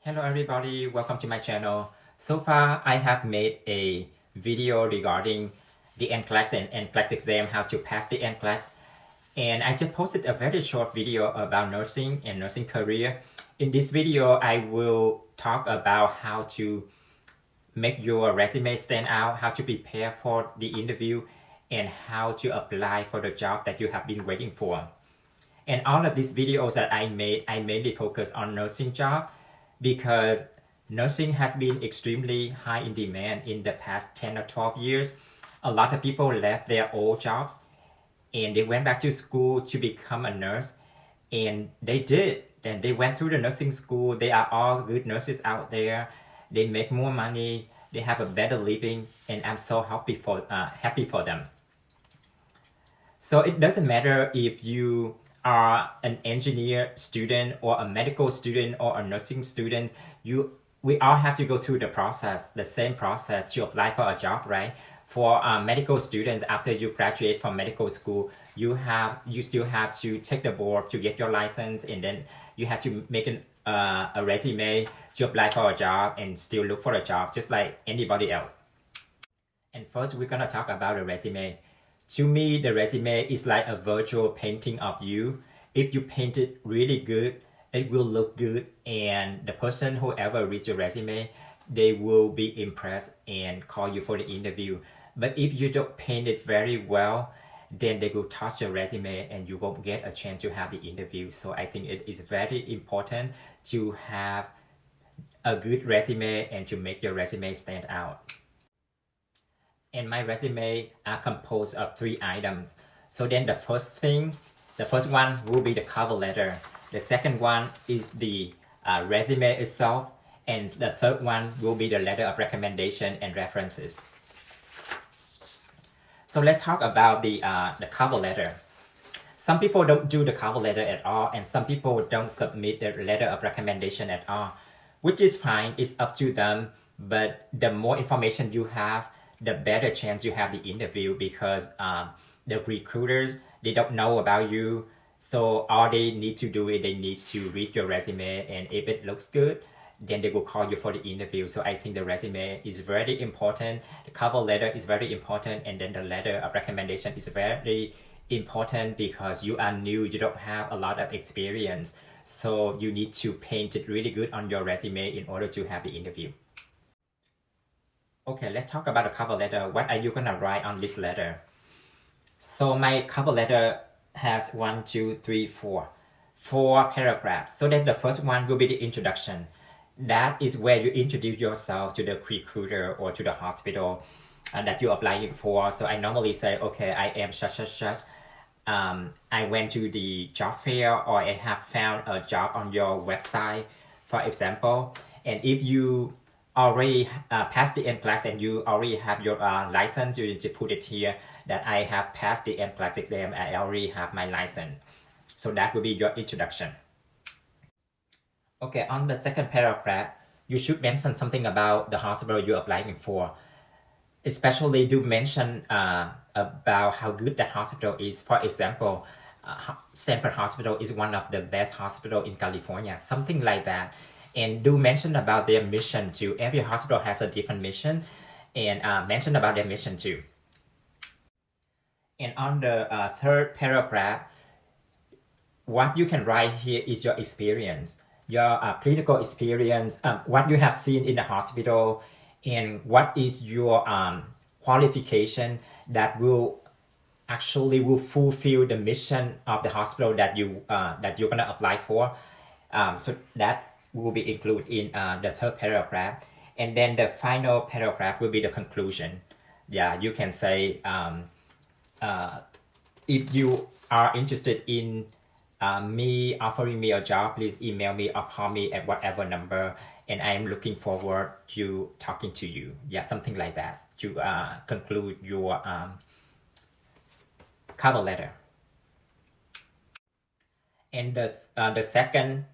Hello everybody, welcome to my channel. So far I have made a video regarding the NCLEX and NCLEX exam, how to pass the NCLEX. And I just posted a very short video about nursing and nursing career. In this video, I will talk about how to make your resume stand out, how to prepare for the interview, and how to apply for the job that you have been waiting for. And all of these videos that I mainly focus on nursing job because nursing has been extremely high in demand in the past 10 or 12 years. A lot of people left their old jobs and they went back to school to become a nurse. And they did. And they went through the nursing school. They are all good nurses out there. They make more money. They have a better living. And I'm so happy for them. So it doesn't matter if you are an engineer student or a medical student or a nursing student, we all have to go through the same process to apply for a job, right? For medical students, after you graduate from medical school, you still have to take the board to get your license, and then you have to make a resume to apply for a job and still look for a job just like anybody else. And first, we're gonna talk about the resume. To me, the resume is like a virtual painting of you. If you paint it really good, it will look good, and the person who ever reads your resume, they will be impressed and call you for the interview. But if you don't paint it very well, then they will toss your resume and you won't get a chance to have the interview. So I think it is very important to have a good resume and to make your resume stand out. And my resume are composed of 3 items. So then the first one will be the cover letter. The second one is the resume itself. And the third one will be the letter of recommendation and references. So let's talk about the cover letter. Some people don't do the cover letter at all, and some people don't submit the letter of recommendation at all, which is fine. It's up to them. But the more information you have, the better chance you have the interview, because the recruiters, they don't know about you. So all they need to do is they need to read your resume, and if it looks good, then they will call you for the interview. So I think the resume is very important. The cover letter is very important. And then the letter of recommendation is very important because you are new. You don't have a lot of experience. So you need to paint it really good on your resume in order to have the interview. Okay, let's talk about the cover letter. What are you gonna write on this letter? So my cover letter has 4 paragraphs. So then the first one will be the introduction. That is where you introduce yourself to the recruiter or to the hospital that you're applying for. So I normally say, okay, I am such. I went to the job fair, or I have found a job on your website, for example. And if you already passed the NCLEX and you already have your license, you need to put it here that I have passed the NCLEX exam, I already have my license. So that will be your introduction. Okay, on the second paragraph, you should mention something about the hospital you're applying for. Especially do mention about how good that hospital is. For example, Stanford Hospital is one of the best hospitals in California, something like that. And do mention about their mission too. Every hospital has a different mission, and mention about their mission too. And on the third paragraph, what you can write here is your experience, your clinical experience, what you have seen in the hospital, and what is your qualification that will fulfill the mission of the hospital that you're gonna apply for. So that will be included in the third paragraph. And then the final paragraph will be the conclusion. Yeah, you can say, if you are interested in me offering me a job, please email me or call me at whatever number, and I am looking forward to talking to you. Yeah, something like that to conclude your cover letter. And the second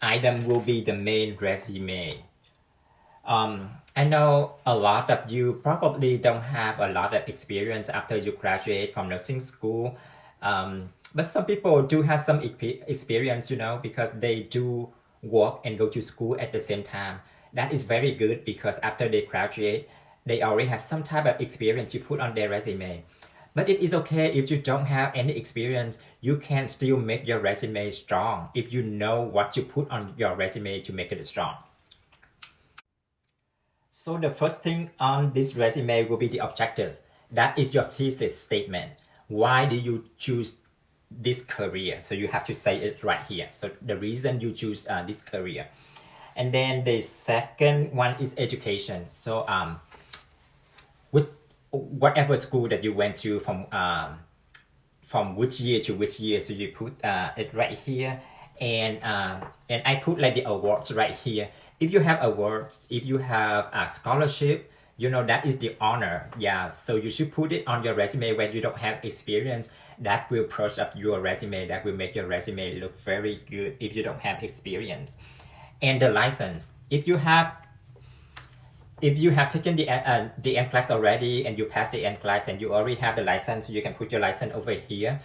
item will be the main resume. I know a lot of you probably don't have a lot of experience after you graduate from nursing school, but some people do have some experience, because they do work and go to school at the same time. That is very good because after they graduate, they already have some type of experience to put on their resume. But it is okay if you don't have any experience, you can still make your resume strong if you know what to put on your resume to make it strong. So the first thing on this resume will be the objective. That is your thesis statement. Why do you choose this career? So you have to say it right here. So the reason you choose this career. And then the second one is education. So with whatever school that you went to from which year to which year, so you put it right here. And I put like the awards right here. If you have awards, if you have a scholarship, you know that is the honor. Yeah, so you should put it on your resume when you don't have experience. That will brush up your resume. That will make your resume look very good if you don't have experience. And the license. If you have taken the NCLEX already and you passed the NCLEX and you already have the license, you can put your license over here.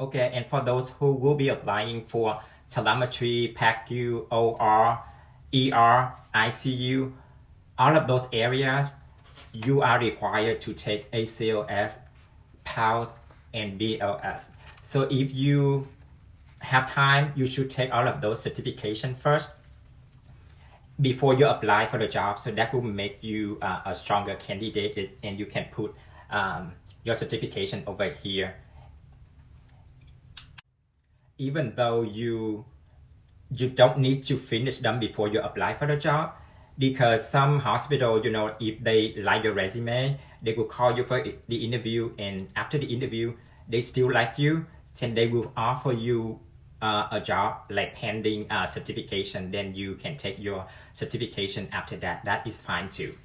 Okay, and for those who will be applying for telemetry, PACU, OR, ER, ICU, all of those areas, you are required to take ACLS, PALS, and BLS. So if you have time, you should take all of those certifications first before you apply for the job. So that will make you a stronger candidate, and you can put your certification over here. Even though you don't need to finish them before you apply for the job, because some hospital, you know, if they like your resume, they will call you for the interview, and after the interview, they still like you, then they will offer you a job like pending certification. Then you can take your certification after that. That is fine too.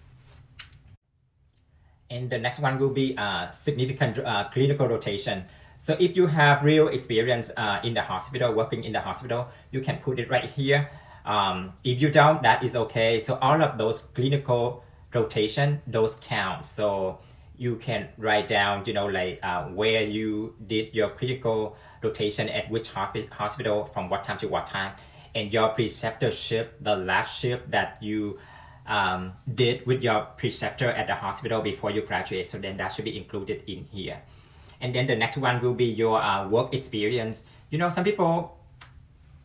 And the next one will be significant clinical rotation. So if you have real experience in the hospital, working in the hospital, you can put it right here. If you don't, that is okay. So all of those clinical rotation, those count. So you can write down, you know, like where you did your clinical rotation at which hospital from what time to what time, and your preceptorship, the last shift that you did with your preceptor at the hospital before you graduate. So then that should be included in here. And then the next one will be your work experience. You know, some people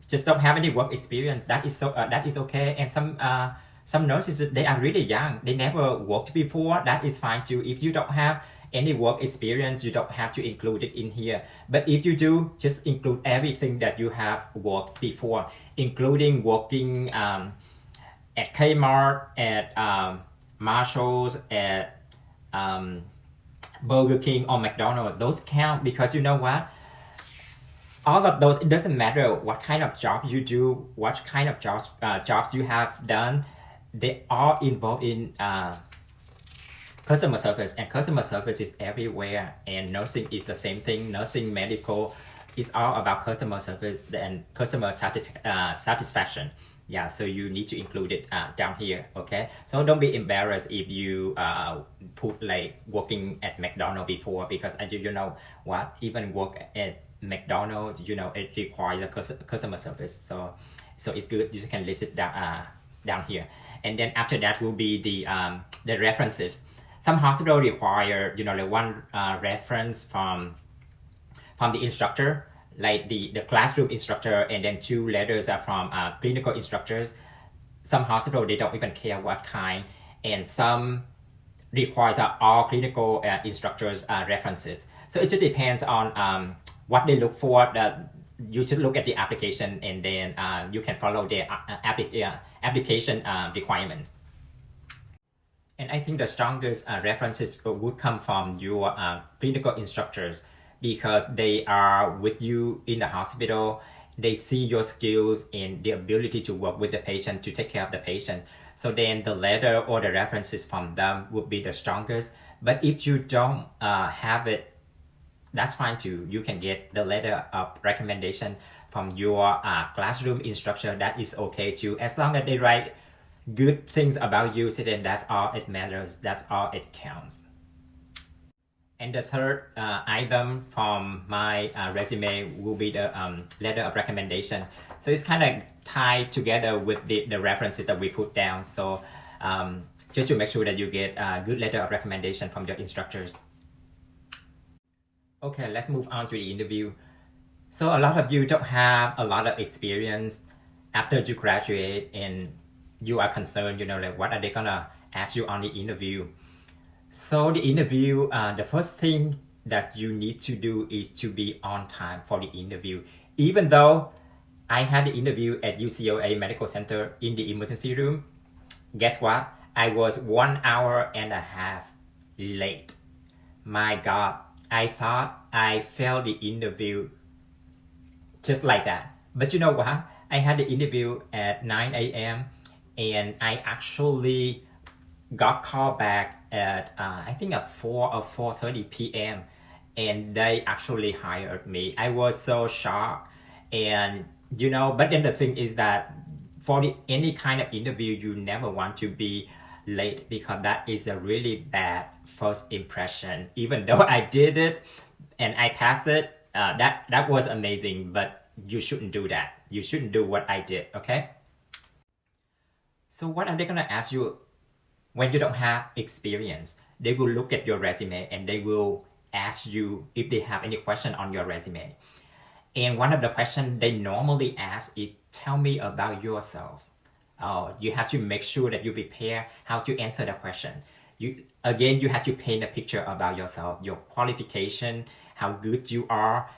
just don't have any work experience. That is okay. And some nurses, they are really young. They never worked before. That is fine too. If you don't have any work experience, you don't have to include it in here. But if you do, just include everything that you have worked before, including working at Kmart, at Marshalls, at Burger King or McDonald's. Those count, because you know what? All of those, it doesn't matter what kind of job you do, what kind of jobs you have done, they are involved in customer service, and customer service is everywhere, and nursing is the same thing. Nursing, medical is all about customer service and customer satisfaction. Yeah, so you need to include it down here, okay? So don't be embarrassed if you put like working at McDonald's before, because you know what, even work at McDonald's, you know, it requires a customer service. So it's good, you can list it down here. And then after that will be the references. Some hospitals require, you know, like one reference from the instructor, like the classroom instructor, and then 2 letters are from clinical instructors. Some hospitals, they don't even care what kind, and some requires all clinical instructors references. So it just depends on what they look for. You just look at the application, and then you can follow the application requirements. And I think the strongest references would come from your clinical instructors, because they are with you in the hospital. They see your skills and the ability to work with the patient, to take care of the patient. So then the letter or the references from them would be the strongest. But if you don't have it, that's fine too. You can get the letter of recommendation from your classroom instructor. That is okay too. As long as they write good things about you, so then that's all it matters. That's all it counts. And the third item from my resume will be the letter of recommendation. So it's kind of tied together with the references that we put down. So just to make sure that you get a good letter of recommendation from your instructors. Okay, let's move on to the interview. So a lot of you don't have a lot of experience after you graduate and you are concerned, like what are they gonna ask you on the interview? So the interview, the first thing that you need to do is to be on time for the interview. Even though I had the interview at UCLA Medical Center in the emergency room, guess what? I was 1 hour and a half late. My God, I thought I failed the interview just like that. But you know what? I had the interview at 9 a.m. and I actually got called back at I think at 4 or 4:30 p.m. and they actually hired me. I was so shocked, and but then the thing is that for any kind of interview, you never want to be late because that is a really bad first impression. Even though I did it and I passed it, that was amazing, but you shouldn't do that. You shouldn't do what I did, okay? So what are they gonna ask you when you don't have experience? They will look at your resume and they will ask you if they have any question on your resume. And one of the questions they normally ask is, tell me about yourself. You have to make sure that you prepare how to answer the question. You have to paint a picture about yourself, your qualification, how good you are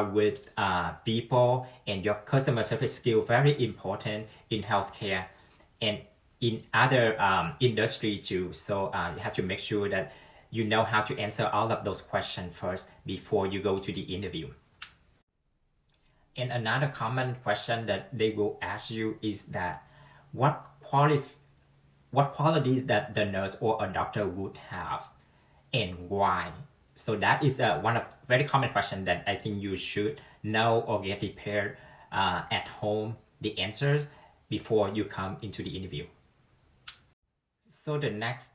with people, and your customer service skill, very important in healthcare and in other industries too. So you have to make sure that you know how to answer all of those questions first before you go to the interview. And another common question that they will ask you is that what qualities that the nurse or a doctor would have and why. So that is one of very common question that I think you should know or get prepared at home, the answers before you come into the interview. So the next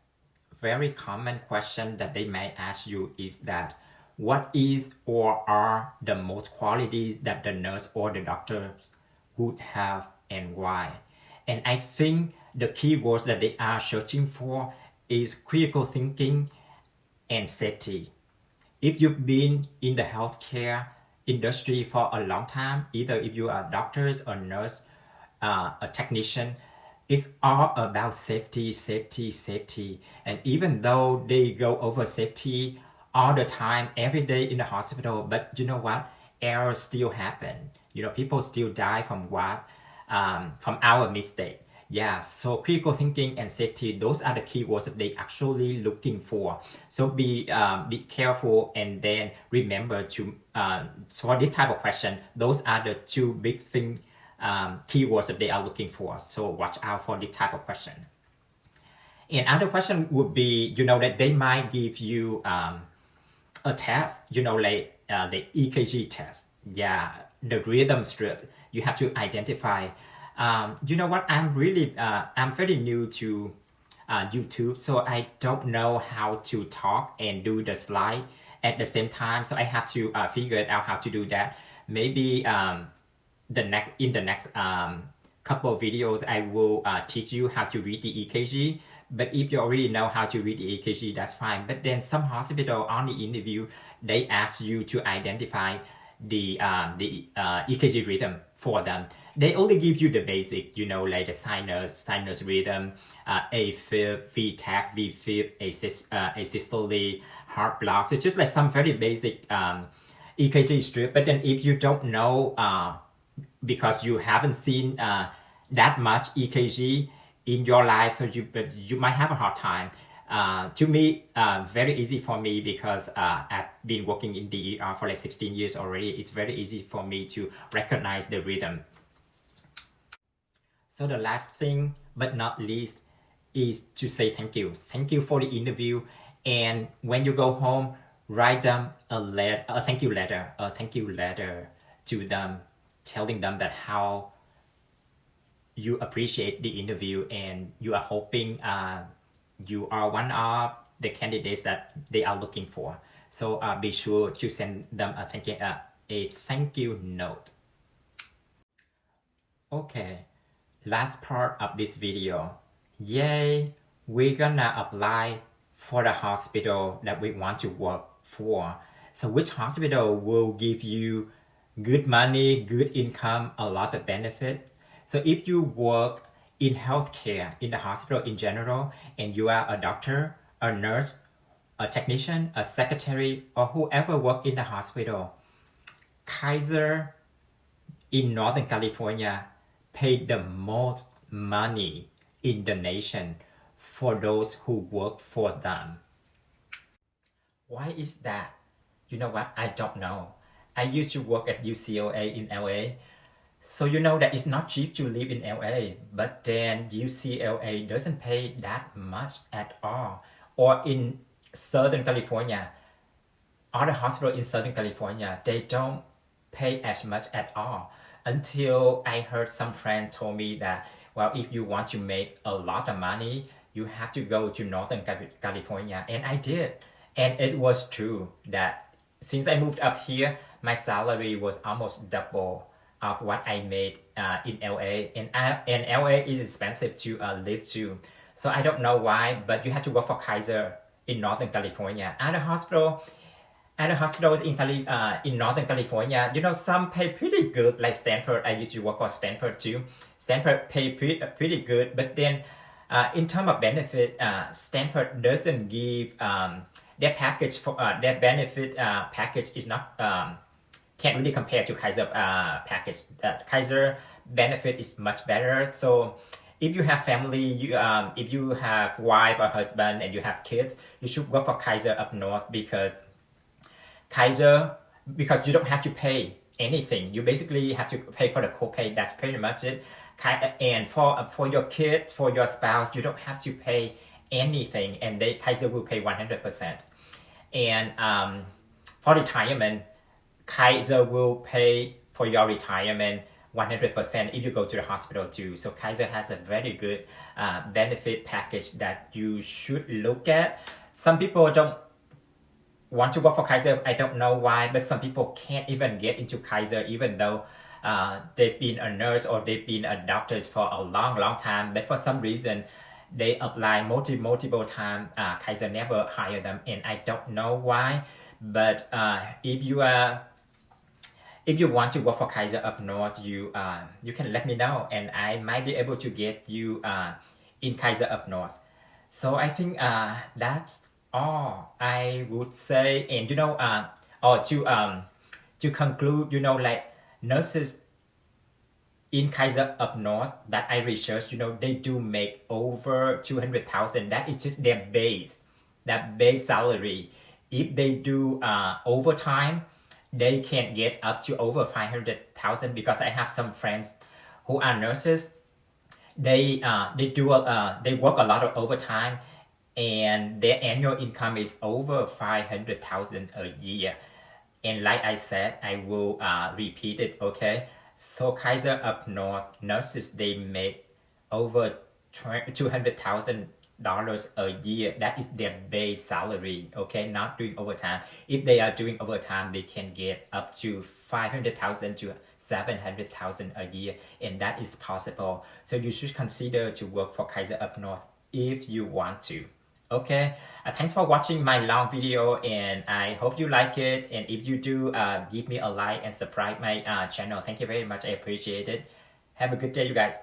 very common question that they may ask you is that what is or are the most qualities that the nurse or the doctor would have and why? And I think the keywords that they are searching for is critical thinking and safety. If you've been in the healthcare industry for a long time, either if you are doctors or nurse, a technician, it's all about safety, safety, safety. And even though they go over safety all the time, every day in the hospital, but you know what? Errors still happen. People still die from our mistake. Yeah, so critical thinking and safety, those are the keywords that they actually looking for. So be careful, and then remember to for this type of question, those are the two big thing keywords that they are looking for. So watch out for this type of question. And other question would be, that they might give you a test, like the EKG test. Yeah, the rhythm strip. You have to identify. You know what? I'm very new to YouTube, so I don't know how to talk and do the slide at the same time. So I have to figure it out how to do that. Maybe in the next couple of videos, I will teach you how to read the EKG. But if you already know how to read the EKG, that's fine. But then some hospital on the interview, they ask you to identify the EKG rhythm for them. They only give you the basic, like the sinus rhythm, AFib, V-tach, V-fib, asystole, heart block. So just like some very basic EKG strip. But then if you don't know, because you haven't seen that much EKG in your life, so you might have a hard time. To me, very easy for me because I've been working in the ER for like 16 years already. It's very easy for me to recognize the rhythm. So the last thing, but not least, is to say thank you. Thank you for the interview. And when you go home, write them a thank you letter to them, telling them that how you appreciate the interview and you are hoping you are one of the candidates that they are looking for. So be sure to send them a thank you note. Okay, last part of this video. Yay, we're gonna apply for the hospital that we want to work for. So which hospital will give you good money, good income, a lot of benefit? So if you work in healthcare, in the hospital in general, and you are a doctor, a nurse, a technician, a secretary, or whoever work in the hospital, Kaiser in Northern California paid the most money in the nation for those who work for them. Why is that? You know what? I don't know. I used to work at UCLA in LA. So you know that it's not cheap to live in LA, but then UCLA doesn't pay that much at all. Or in Southern California, other hospitals in Southern California, they don't pay as much at all. Until I heard some friend told me that, well, if you want to make a lot of money, you have to go to Northern California. And I did. And it was true that since I moved up here, my salary was almost double of what I made in LA. And LA is expensive to live too. So I don't know why, but you have to work for Kaiser in Northern California. Other hospitals in Northern California, you know, some pay pretty good, like Stanford. I used to work for Stanford too. Stanford pay pretty good, but then in terms of benefit, Stanford doesn't give their package for their benefit package is not can't really compare to Kaiser package. Kaiser benefit is much better. So if you have family, if you have wife or husband and you have kids, you should work for Kaiser up north because you don't have to pay anything. You basically have to pay for the copay. That's pretty much it. And for your kids, for your spouse, you don't have to pay anything, and Kaiser will pay 100%. And for retirement, Kaiser will pay for your retirement 100% if you go to the hospital too. So Kaiser has a very good benefit package that you should look at. Some people don't want to work for Kaiser. I don't know why, but some people can't even get into Kaiser even though they've been a nurse or they've been a doctor for a long time. But for some reason, they apply multiple times. Kaiser never hire them, and I don't know why. But if you want to work for Kaiser up north, you can let me know, and I might be able to get you in Kaiser up north. So I think that's all I would say. And you know, to conclude, you know, like nurses in Kaiser up north that I researched, you know, they do make over 200,000. That is just their base salary. If they do overtime, they can get up to over 500,000 because I have some friends who are nurses. They work a lot of overtime, and their annual income is over 500,000 a year. And like I said, I will repeat it. Okay, so Kaiser up north nurses, they make over $200,000 a year. That is their base salary. Okay, not doing overtime. If they are doing overtime, they can get up to 500,000 to 700,000 a year, and that is possible. So you should consider to work for Kaiser up north if you want to. Okay, thanks for watching my long video, and I hope you like it. And if you do, give me a like and subscribe my channel. Thank you very much. I appreciate it. Have a good day, you guys.